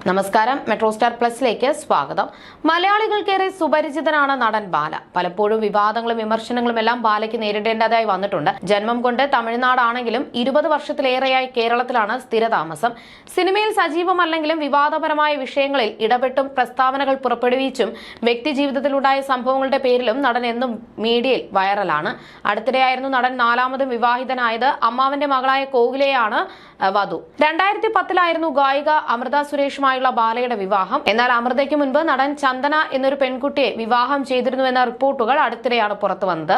നമസ്കാരം, metro star പ്ലസിലേക്ക് സ്വാഗതം. മലയാളികൾക്കേറെ സുപരിചിതനാണ് നടൻ ബാല. പലപ്പോഴും വിവാദങ്ങളും വിമർശനങ്ങളും എല്ലാം ബാലയ്ക്ക് നേരിടേണ്ടതായി വന്നിട്ടുണ്ട്. ജന്മം കൊണ്ട് തമിഴ്നാടാണെങ്കിലും 20 വർഷത്തിലേറെയായി കേരളത്തിലാണ് സ്ഥിരതാമസം. സിനിമയിൽ സജീവമല്ലെങ്കിലും വിവാദപരമായ വിഷയങ്ങളിൽ ഇടപെട്ടും പ്രസ്താവനകൾ പുറപ്പെടുവിച്ചും വ്യക്തിജീവിതത്തിലുണ്ടായ സംഭവങ്ങളുടെ പേരിലും നടൻ എന്നും മീഡിയയിൽ വൈറലാണ്. അടുത്തിടെയായിരുന്നു നടൻ 4ാമതും വിവാഹിതനായത്. അമ്മാവന്റെ മകളായ കോകിലയാണ് വധു. 2010 ഗായിക അമൃത സുരേഷുമായുള്ള ബാലയുടെ വിവാഹം. എന്നാൽ അമൃതയ്ക്ക് മുൻപ് നടൻ ചന്ദന എന്നൊരു പെൺകുട്ടിയെ വിവാഹം ചെയ്തിരുന്നുവെന്ന റിപ്പോർട്ടുകൾ അടുത്തിടെയാണ് പുറത്തു വന്നത്.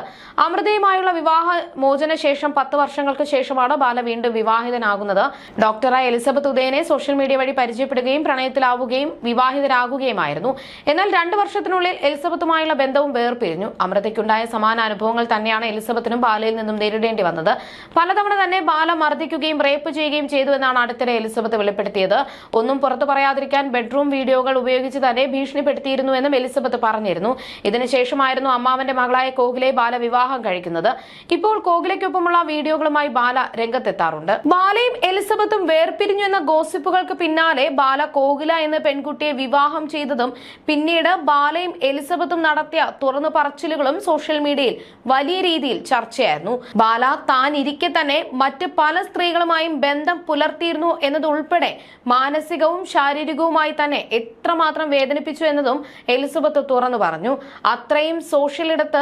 അമൃതയുമായുള്ള വിവാഹ മോചന ശേഷം 10 വർഷങ്ങൾക്ക് ശേഷമാണ് ബാല വീണ്ടും വിവാഹിതനാകുന്നത്. ഡോക്ടറായ എലിസബത്ത് ഉദയനെ സോഷ്യൽ മീഡിയ വഴി പരിചയപ്പെടുകയും പ്രണയത്തിലാവുകയും വിവാഹിതരാകുകയുമായിരുന്നു. എന്നാൽ 2 വർഷത്തിനുള്ളിൽ എലിസബത്തുമായുള്ള ബന്ധവും വേർപിരിഞ്ഞു. അമൃതയ്ക്കുണ്ടായ സമാന അനുഭവങ്ങൾ തന്നെയാണ് എലിസബത്തിനും ബാലയിൽ നിന്നും നേരിടേണ്ടി വന്നത്. പലതവണ തന്നെ ബാല മർദ്ദിക്കുകയും റേപ്പ് ചെയ്യുകയും ചെയ്തു എന്നാണ് അടുത്തിടെ എലിസബത്ത് വെളിപ്പെടുത്തിയത്. ഒന്നും പുറത്തു പറയാതിരിക്കാൻ ബെഡ്റൂം വീഡിയോകൾ ഉപയോഗിച്ച് തന്നെ ഭീഷണിപ്പെടുത്തിയിരുന്നുവെന്നും എലിസബത്ത് പറഞ്ഞിരുന്നു. ഇതിനുശേഷമായിരുന്നു അമ്മാവന്റെ മകളായ കോകിലയെ ബാല വിവാഹം കഴിക്കുന്നത്. ഇപ്പോൾ കോകിലയ്ക്കൊപ്പമുള്ള വീഡിയോകളുമായി ബാല രംഗത്തെത്താറുണ്ട്. ബാലയും എലിസബത്തും വേർപിരിഞ്ഞു എന്ന ഗോസിപ്പുകൾക്ക് പിന്നാലെ ബാല കോകില എന്ന പെൺകുട്ടിയെ വിവാഹം ചെയ്തതും പിന്നീട് ബാലയും എലിസബത്തും നടത്തിയ തുറന്നു പറച്ചിലുകളും സോഷ്യൽ മീഡിയയിൽ വലിയ രീതിയിൽ ചർച്ചയായിരുന്നു. ബാല താൻ ഇരിക്കെ തന്നെ മറ്റ് പല സ്ത്രീകളുമായും ബന്ധം പുലർത്തിയിരുന്നു എന്നതുൾപ്പെടെ മാനസികവും ശാരീരികവുമായി തന്നെ എത്രമാത്രം വേദനിപ്പിച്ചു എന്നതും എലിസബത്ത് തുറന്നു പറഞ്ഞു. അത്രയും സോഷ്യൽ ഇടത്ത്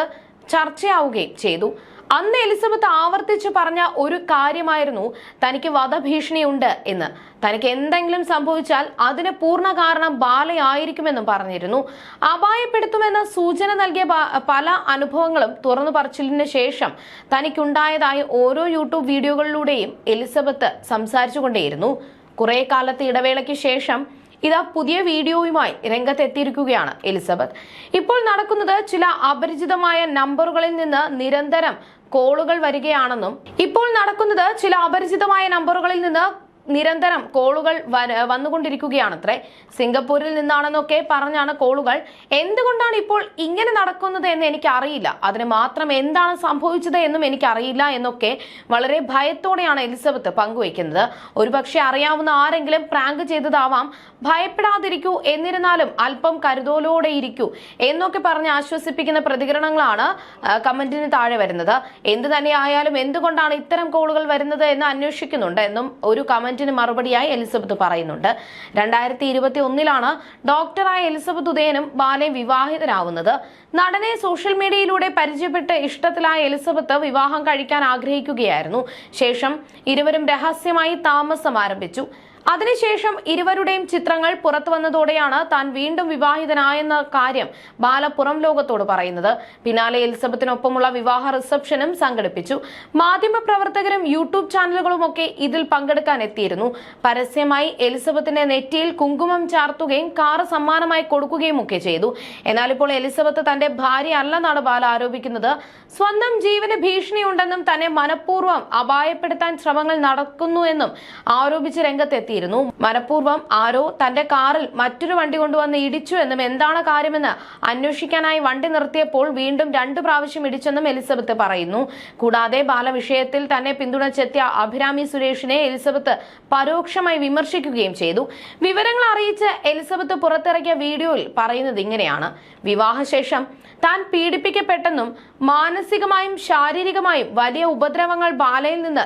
ചർച്ചയാവുകയും ചെയ്തു. അന്ന് എലിസബത്ത് ആവർത്തിച്ച് പറഞ്ഞ ഒരു കാര്യമായിരുന്നു തനിക്ക് വധഭീഷണിയുണ്ട് എന്ന്. തനിക്ക് എന്തെങ്കിലും സംഭവിച്ചാൽ അതിന് പൂർണ്ണ കാരണം ബാലയായിരിക്കുമെന്നും പറഞ്ഞിരുന്നു. അപായപ്പെടുത്തുമെന്ന സൂചന നൽകിയ പല അനുഭവങ്ങളും തുറന്നു പറച്ചിലിന് ശേഷം തനിക്കുണ്ടായതായി ഓരോ യൂട്യൂബ് വീഡിയോകളിലൂടെയും എലിസബത്ത് സംസാരിച്ചുകൊണ്ടേയിരുന്നു. കുറെ കാലത്തെ ഇടവേളയ്ക്ക് ശേഷം ഇതാ പുതിയ വീഡിയോയുമായി രംഗത്തെത്തിയിരിക്കുകയാണ് എലിസബത്ത്. ഇപ്പോൾ നടക്കുന്നത് ചില അപരിചിതമായ നമ്പറുകളിൽ നിന്ന് നിരന്തരം കോളുകൾ വന്നുകൊണ്ടിരിക്കുകയാണത്രേ. സിംഗപ്പൂരിൽ നിന്നാണെന്നൊക്കെ പറഞ്ഞാണ് കോളുകൾ. എന്തുകൊണ്ടാണ് ഇപ്പോൾ ഇങ്ങനെ നടക്കുന്നത് എന്ന് എനിക്കറിയില്ല. അതിന് മാത്രം എന്താണ് സംഭവിച്ചത് എന്നും എനിക്കറിയില്ല എന്നൊക്കെ വളരെ ഭയത്തോടെയാണ് എലിസബത്ത് പങ്കുവയ്ക്കുന്നത്. ഒരുപക്ഷെ അറിയാവുന്ന ആരെങ്കിലും പ്രാങ്ക് ചെയ്തതാവാം. ഭയപ്പെടാതിരിക്കൂ, എന്നിരുന്നാലും അല്പം കരുതലോടെ ഇരിക്കൂ എന്നൊക്കെ പറഞ്ഞ് ആശ്വസിപ്പിക്കുന്ന പ്രതികരണങ്ങളാണ് കമന്റിന് താഴെ വരുന്നത്. എന്ത് തന്നെയായാലും എന്തുകൊണ്ടാണ് ഇത്തരം കോളുകൾ വരുന്നത് എന്ന് അന്വേഷിക്കുന്നുണ്ട് എന്നും ഒരു കമന്റിന് മറുപടിയായി എലിസബത്ത് പറയുന്നുണ്ട്. 2021 ഡോക്ടറായ എലിസബത്ത് ഉദയനും ബാലയും വിവാഹിതരാവുന്നത്. നടനെ സോഷ്യൽ മീഡിയയിലൂടെ പരിചയപ്പെട്ട് ഇഷ്ടത്തിലായ എലിസബത്ത് വിവാഹം കഴിക്കാൻ ആഗ്രഹിക്കുകയായിരുന്നു. ശേഷം ഇരുവരും രഹസ്യമായി താമസം ആരംഭിച്ചു. അതിനുശേഷം ഇരുവരുടെയും ചിത്രങ്ങൾ പുറത്തു വന്നതോടെയാണ് താൻ വീണ്ടും വിവാഹിതനായെന്ന കാര്യം ബാല പുറം ലോകത്തോട് പറയുന്നത്. പിന്നാലെ എലിസബത്തിനൊപ്പമുള്ള വിവാഹ റിസപ്ഷനും സംഘടിപ്പിച്ചു. മാധ്യമപ്രവർത്തകരും യൂട്യൂബ് ചാനലുകളും ഒക്കെ ഇതിൽ പങ്കെടുക്കാൻ എത്തിയിരുന്നു. പരസ്യമായി എലിസബത്തിന്റെ നെറ്റിയിൽ കുങ്കുമം ചാർത്തുകയും കാറ് സമ്മാനമായി കൊടുക്കുകയും ഒക്കെ ചെയ്തു. എന്നാൽ ഇപ്പോൾ എലിസബത്ത് തന്റെ ഭാര്യ അല്ലെന്നാണ് ബാല ആരോപിക്കുന്നത്. സ്വന്തം ജീവന് ഭീഷണിയുണ്ടെന്നും തന്നെ മനഃപൂർവ്വം അപായപ്പെടുത്താൻ ശ്രമങ്ങൾ നടക്കുന്നുവെന്നും ആരോപിച്ച് രംഗത്തെത്തി. മനഃപൂർവ്വം ആരോ തന്റെ കാറിൽ മറ്റൊരു വണ്ടി കൊണ്ടുവന്ന് ഇടിച്ചു എന്നും എന്താണ് കാര്യമെന്ന് അന്വേഷിക്കാനായി വണ്ടി നിർത്തിയപ്പോൾ വീണ്ടും 2 പ്രാവശ്യം ഇടിച്ചെന്നും എലിസബത്ത് പറയുന്നു. കൂടാതെ ബാല വിഷയത്തിൽ തന്നെ പിന്തുണച്ചെത്തിയ അഭിരാമി സുരേഷിനെ എലിസബത്ത് പരോക്ഷമായി വിമർശിക്കുകയും ചെയ്തു. വിവരങ്ങൾ അറിയിച്ച് എലിസബത്ത് പുറത്തിറക്കിയ വീഡിയോയിൽ പറയുന്നത് ഇങ്ങനെയാണ്: വിവാഹശേഷം താൻ പീഡിപ്പിക്കപ്പെട്ടെന്നും മാനസികമായും ശാരീരികമായും വലിയ ഉപദ്രവങ്ങൾ ബാലയിൽ നിന്ന്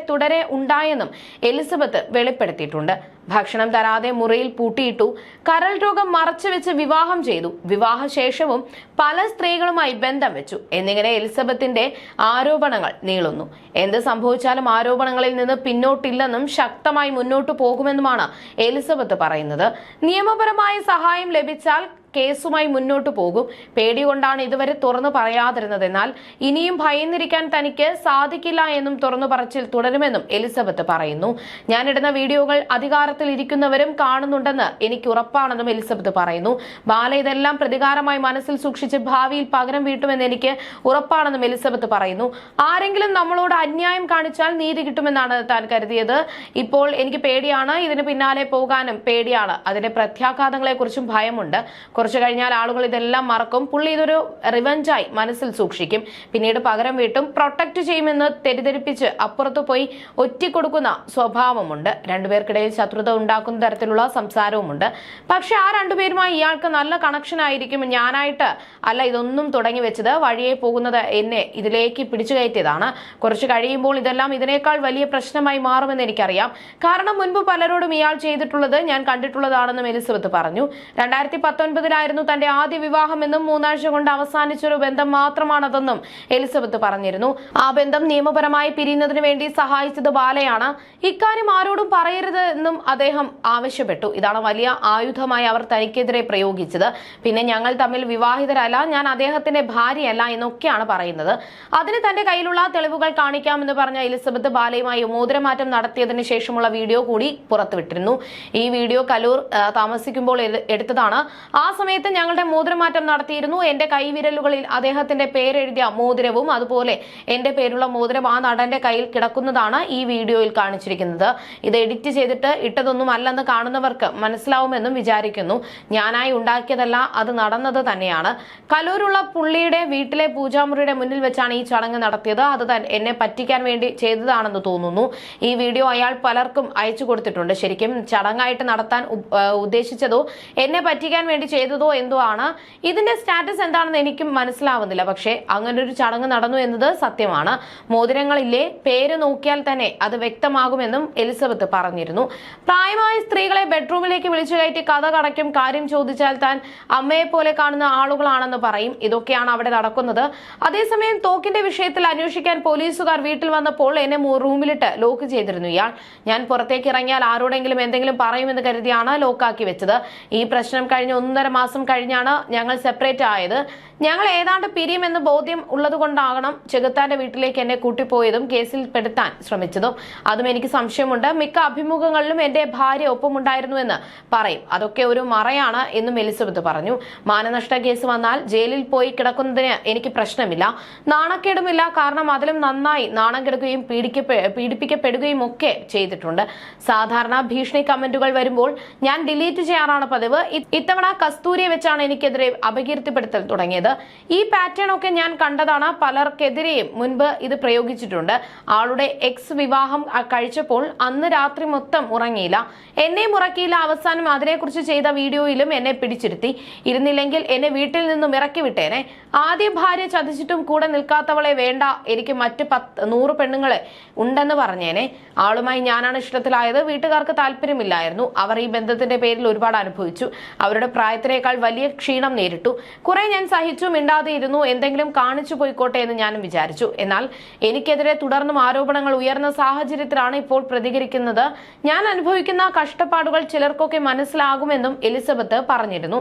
തുടരെ ഉണ്ടായെന്നും എലിസബത്ത് വെളിപ്പെടുത്തിയിട്ടുണ്ട്. ഭക്ഷണം തരാതെ മുറിയിൽ പൂട്ടിയിട്ടു, കരൾ രോഗം മറച്ചുവെച്ച് വിവാഹം ചെയ്തു, വിവാഹശേഷവും പല സ്ത്രീകളുമായി ബന്ധം വെച്ചു എന്നിങ്ങനെ എലിസബത്തിന്റെ ആരോപണങ്ങൾ നീളുന്നു. എന്ത് സംഭവിച്ചാലും ആരോപണങ്ങളിൽ നിന്ന് പിന്നോട്ടില്ലെന്നും ശക്തമായി മുന്നോട്ടു പോകുമെന്നുമാണ് എലിസബത്ത് പറയുന്നത്. നിയമപരമായ സഹായം ലഭിച്ചാൽ കേസുമായി മുന്നോട്ടു പോകും. പേടികൊണ്ടാണ് ഇതുവരെ തുറന്നു പറയാതിരുന്നത്. എന്നാൽ ഇനിയും ഭയന്നിരിക്കാൻ തനിക്ക് സാധിക്കില്ല എന്നും തുറന്നു പറച്ചിൽ തുടരുമെന്നും എലിസബത്ത് പറയുന്നു. ഞാനിടുന്ന വീഡിയോകൾ അധികാരത്തിൽ ഇരിക്കുന്നവരും കാണുന്നുണ്ടെന്ന് എനിക്ക് ഉറപ്പാണെന്നും എലിസബത്ത് പറയുന്നു. ബാല ഇതെല്ലാം പ്രതികാരമായി മനസ്സിൽ സൂക്ഷിച്ച് ഭാവിയിൽ പകരം വീട്ടുമെന്ന് എനിക്ക് ഉറപ്പാണെന്നും എലിസബത്ത് പറയുന്നു. ആരെങ്കിലും നമ്മളോട് അന്യായം കാണിച്ചാൽ നീതി കിട്ടുമെന്നാണ് താൻ കരുതിയത്. ഇപ്പോൾ എനിക്ക് പേടിയാണ്. ഇതിന് പിന്നാലെ പോകാനും പേടിയാണ്. അതിന്റെ പ്രത്യാഘാതങ്ങളെ കുറിച്ചും ഭയമുണ്ട്. കുറച്ചു കഴിഞ്ഞാൽ ആളുകൾ ഇതെല്ലാം മറക്കും. പുള്ളി ഇതൊരു റിവഞ്ചായി മനസ്സിൽ സൂക്ഷിക്കും. പിന്നീട് പകരം വീട്ടും. പ്രൊട്ടക്ട് ചെയ്യുമെന്ന് തെറ്റിദ്ധരിപ്പിച്ച് അപ്പുറത്തു പോയി ഒറ്റിക്കൊടുക്കുന്ന സ്വഭാവമുണ്ട്. രണ്ടുപേർക്കിടയിൽ ശത്രുത അസ്വസ്ഥത ഉണ്ടാക്കുന്ന തരത്തിലുള്ള സംസാരവുമുണ്ട്. പക്ഷെ ആ രണ്ടുപേരുമായി ഇയാൾക്ക് നല്ല കണക്ഷൻ ആയിരിക്കും. ഞാനായിട്ട് അല്ല ഇതൊന്നും തുടങ്ങി വെച്ചത്, വഴിയെ പോകുന്നത് എന്നെ ഇതിലേക്ക് പിടിച്ചു കയറ്റിയതാണ്. കുറച്ച് കഴിയുമ്പോൾ ഇതെല്ലാം ഇതിനേക്കാൾ വലിയ പ്രശ്നമായി മാറുമെന്ന് എനിക്കറിയാം. കാരണം മുൻപ് പലരോടും ഇയാൾ ചെയ്തിട്ടുള്ളത് ഞാൻ കണ്ടിട്ടുള്ളതാണെന്നും എലിസബത്ത് പറഞ്ഞു. 2019 തന്റെ ആദ്യ വിവാഹമെന്നും 3 ആഴ്ച കൊണ്ട് അവസാനിച്ചൊരു ബന്ധം മാത്രമാണതെന്നും എലിസബത്ത് പറഞ്ഞിരുന്നു. ആ ബന്ധം നിയമപരമായി പിരിയുന്നതിന് വേണ്ടി സഹായിച്ചത് ബാലയാണ്. ഇക്കാര്യം ആരോടും പറയരുത് എന്നും അദ്ദേഹം ആവശ്യപ്പെട്ടു. ഇതാണ് വലിയ ആയുധമായി അവർ തനിക്കെതിരെ പ്രയോഗിച്ചത്. പിന്നെ ഞങ്ങൾ തമ്മിൽ വിവാഹിതരല്ല, ഞാൻ അദ്ദേഹത്തിന്റെ ഭാര്യയല്ല എന്നൊക്കെയാണ് പറയുന്നത്. അതിന് തന്റെ കയ്യിലുള്ള തെളിവുകൾ കാണിക്കാമെന്ന് പറഞ്ഞ എലിസബത്ത് ബാലയുമായി മോതിരമാറ്റം നടത്തിയതിനു ശേഷമുള്ള വീഡിയോ കൂടി പുറത്തുവിട്ടിരുന്നു. ഈ വീഡിയോ കലൂർ താമസിക്കുമ്പോൾ എടുത്തതാണ്. ആ സമയത്ത് ഞങ്ങളുടെ മോതിരമാറ്റം നടത്തിയിരുന്നു. എന്റെ കൈവിരലുകളിൽ അദ്ദേഹത്തിന്റെ പേരെഴുതിയ മോതിരവും അതുപോലെ എന്റെ പേരുള്ള മോതിരം ആ നടന്റെ കയ്യിൽ കിടക്കുന്നതാണ് ഈ വീഡിയോയിൽ കാണിച്ചിരിക്കുന്നത്. ഇത് എഡിറ്റ് ചെയ്തിട്ട് ഇട്ടതൊന്നും അല്ലെന്ന് കാണുന്നവർക്ക് മനസ്സിലാവുമെന്നും വിചാരിക്കുന്നു. ഞാനായി ഉണ്ടാക്കിയതല്ല, അത് നടന്നത് തന്നെയാണ്. കലൂരുള്ള പുള്ളിയുടെ വീട്ടിലെ പൂജാമുറിയുടെ മുന്നിൽ വെച്ചാണ് ഈ ചടങ്ങ് നടത്തിയത്. അത് എന്നെ പറ്റിക്കാൻ വേണ്ടി ചെയ്തതാണെന്ന് തോന്നുന്നു. ഈ വീഡിയോ അയാൾ പലർക്കും അയച്ചു കൊടുത്തിട്ടുണ്ട്. ശരിക്കും ചടങ്ങായിട്ട് നടത്താൻ ഉദ്ദേശിച്ചതോ എന്നെ പറ്റിക്കാൻ വേണ്ടി ചെയ്തതോ എന്തോ ആണ്. ഇതിന്റെ സ്റ്റാറ്റസ് എന്താണെന്ന് എനിക്കും മനസ്സിലാവുന്നില്ല. പക്ഷേ അങ്ങനൊരു ചടങ്ങ് നടന്നു എന്നത് സത്യമാണ്. മോതിരങ്ങളിലെ പേര് നോക്കിയാൽ തന്നെ അത് വ്യക്തമാകുമെന്നും എലിസബത്ത് പറഞ്ഞിരുന്നു. പ്രായമായ സ്ത്രീകളെ ബെഡ്റൂമിലേക്ക് വിളിച്ചു കയറ്റി കഥ കടയ്ക്കും. കാര്യം ചോദിച്ചാൽ താൻ അമ്മയെ പോലെ കാണുന്ന ആളുകളാണെന്ന് പറയും. ഇതൊക്കെയാണ് അവിടെ നടക്കുന്നത്. അതേസമയം തോക്കിന്റെ വിഷയത്തിൽ അന്വേഷിക്കാൻ പോലീസുകാർ വീട്ടിൽ വന്നപ്പോൾ എന്നെ റൂമിലിട്ട് ലോക്ക് ചെയ്തിരുന്നു ഇയാൾ. ഞാൻ പുറത്തേക്ക് ഇറങ്ങിയാൽ ആരോടെങ്കിലും എന്തെങ്കിലും പറയുമെന്ന് കരുതിയാണ് ലോക്കാക്കി വെച്ചത്. ഈ പ്രശ്നം കഴിഞ്ഞ് 1.5 മാസം കഴിഞ്ഞാണ് ഞങ്ങൾ സെപ്പറേറ്റ് ആയത്. ഞങ്ങൾ ഏതാണ്ട് പിരിയുമെന്ന് ബോധ്യം ഉള്ളതുകൊണ്ടാകണം ചെകുത്താന്റെ വീട്ടിലേക്ക് എന്നെ കൂട്ടിപ്പോയതും കേസിൽ പെടുത്താൻ ശ്രമിച്ചതും. അതും എനിക്ക് സംശയമുണ്ട്. മിക്ക അഭിമുഖങ്ങളിലും എന്റെ ഭാര്യ ഒപ്പമുണ്ടായിരുന്നുവെന്ന് പറയും. അതൊക്കെ ഒരു മറയാണ് എന്നും എലിസബത്ത് പറഞ്ഞു. മാനനഷ്ട കേസ് വന്നാൽ ജയിലിൽ പോയി കിടക്കുന്നതിന് എനിക്ക് പ്രശ്നമില്ല, നാണക്കേടുമില്ല. കാരണം അതിലും നന്നായി നാണം കെടുക്കുകയും പീഡിപ്പിക്കപ്പെടുകയും ഒക്കെ ചെയ്തിട്ടുണ്ട്. സാധാരണ ഭീഷണി കമന്റുകൾ വരുമ്പോൾ ഞാൻ ഡിലീറ്റ് ചെയ്യാറാണ് പതിവ്. ഇത്തവണ കസ്തൂരിയെ വെച്ചാണ് എനിക്കെതിരെ അപകീർത്തിപ്പെടുത്തൽ തുടങ്ങിയത്. ഈ പാറ്റേൺ ഒക്കെ ഞാൻ കണ്ടതാണ്. പലർക്കെതിരെയും മുൻപ് ഇത് പ്രയോഗിച്ചിട്ടുണ്ട്. ആളുടെ എക്സ് വിവാഹം കഴിച്ചപ്പോൾ അന്ന് രാത്രി മൊത്തം ഉറങ്ങിയില്ല, എന്നെയും ഉറക്കിയില്ല. അവസാനം അതിനെക്കുറിച്ച് ചെയ്ത വീഡിയോയിലും എന്നെ പിടിച്ചിരുത്തി. ഇരുന്നില്ലെങ്കിൽ എന്നെ വീട്ടിൽ നിന്നും ഇറക്കി വിട്ടേനെ. ആദ്യ ഭാര്യ ചതിച്ചിട്ടും കൂടെ നിൽക്കാത്തവളെ വേണ്ട, എനിക്ക് മറ്റ് 100 പെണ്ണുങ്ങളെ ഉണ്ടെന്ന് പറഞ്ഞേനെ. ആളുമായി ഞാനാണ് ഇഷ്ടത്തിലായത്. വീട്ടുകാർക്ക് താല്പര്യമില്ലായിരുന്നു. അവർ ഈ ബന്ധത്തിന്റെ പേരിൽ ഒരുപാട് അനുഭവിച്ചു. അവരുടെ പ്രായത്തിനേക്കാൾ വലിയ ക്ഷീണം നേരിട്ടു. കുറെ ഞാൻ സഹിച്ചു, മിണ്ടാതെ ഇരുന്നു. എന്തെങ്കിലും കാണിച്ചു പോയിക്കോട്ടെ എന്ന് ഞാനും വിചാരിച്ചു. എന്നാൽ എനിക്കെതിരെ തുടർന്നും ആരോപണങ്ങൾ ഉയർന്ന സാഹചര്യത്തിലാണ് ഇപ്പോൾ പ്രതികരിക്കുന്നത്. ഞാൻ അനുഭവിക്കുന്ന കഷ്ടപ്പാടുകൾ ചിലർക്കൊക്കെ മനസ്സിലാകുമെന്നും എലിസബത്ത് പറഞ്ഞിരുന്നു.